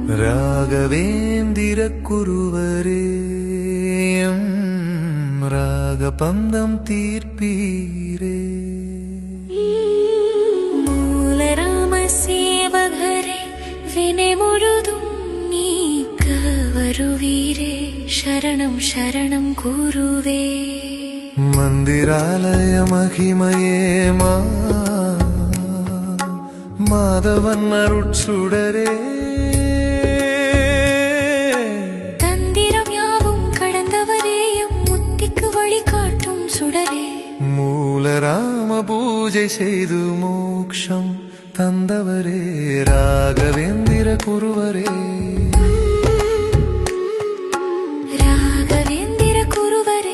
ராகவேந்திர குருவரே ராகபந்தம் தீர்ப்பீரே. மூலராம சேவகரே வினை முழுதும் நீக்க வருவீரே, சரணம் சரணம் குருவே. மந்திராலய மகிமையே மாதவன் அருட்சுடரே, தந்திரம் யாவும் கடந்தவரேயும் முத்திக்கு வழிகாட்டும் சுடரே. மூலராம பூஜை செய்து மோக்ஷம் தந்தவரே, ராகவேந்திர குருவரே. ராகவேந்திர குருவரே.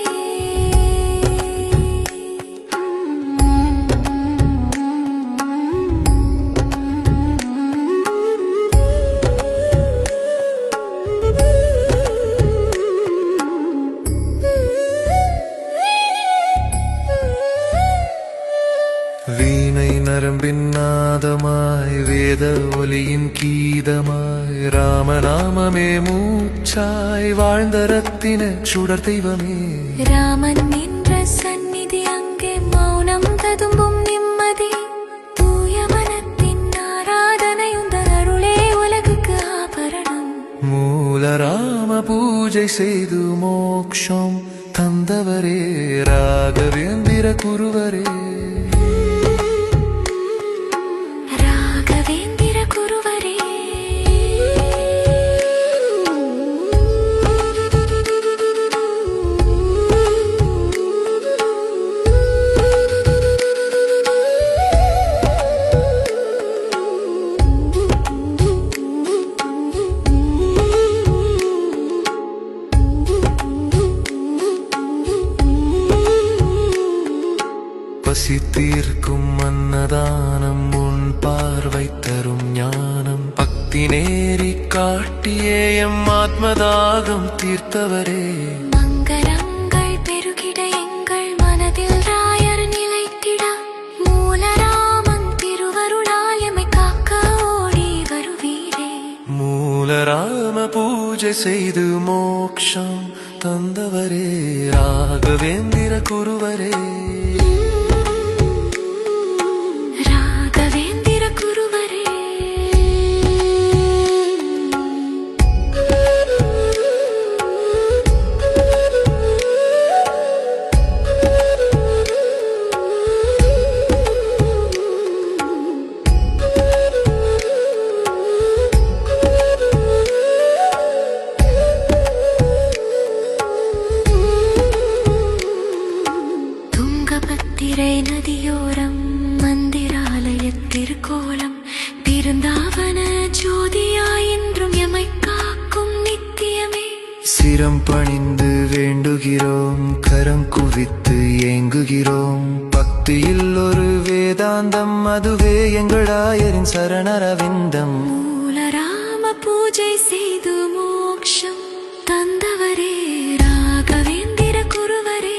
வீணை நரம்பின் நாதமாய் வேத ஒலியின் கீதமாய் ராமநாமமே மூச்சாய் வாழ்ந்த ரத்தின சுடர் தெய்வமே. ராமன் என்ற சந்நிதி அங்கே மௌனம் ததும்பும் நிம்மதி, தூய மனத்தின் ஆராதனையுந்த அருளே உலகுக்கு ஆபரணம். மூலராம பூஜை செய்து மோக்ஷம் தந்தவரே, ராகவேந்திர குருவரே. ராகவேந்திர குருவரே. பசி தீர்க்கும் அன்னதானம் உன் பார்வை தரும் ஞானம், பக்தி நேரி காட்டியே எம் ஆத்மதாகம் தீர்த்தவரே. மங்களங்கள் பெருகிட எங்கள் மனதில் ராயர் நிலைத்திட, மூலராமன் திருவருளால் எம்மை காக்க ஓடி வருவீரே. மூலராம பூஜை செய்து மோக்ஷம் தந்தவரே, ராகவேந்திர குருவரே. ராகவேந்திர குருவரே. துங்கபத்திரை நதியோரம் மந்திராலய திருக்கோலம், பிருந்தாவன ஜோதியாய் என்றும் எமை காக்கும் நித்தியமே. சிரம் பணிந்து வேண்டுகிறோம், கரம் குவித்து ஏங்குகிறோம், பக்தியில் ஒரு வேதாந்தம் அதுவே எங்களாயரின் சரணரவிந்தம். மூலராம பூஜை செய்து மோக்ஷம் தந்தவரே, ராகவேந்திர குருவரே.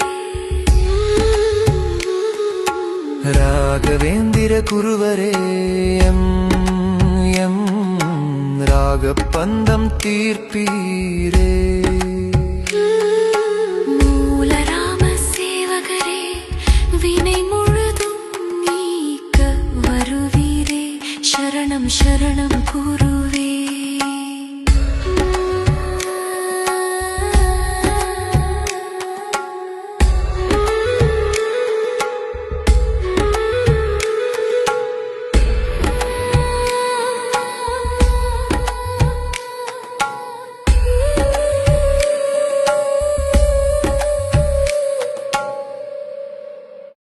ராகவேந்திர குருவரே எம் ராகபந்தம் தீர்ப்பீரே. மூலராம சேவகரே வினை முழுதும் நீக்க வருவீரே, சரணம் சரணம் குரு.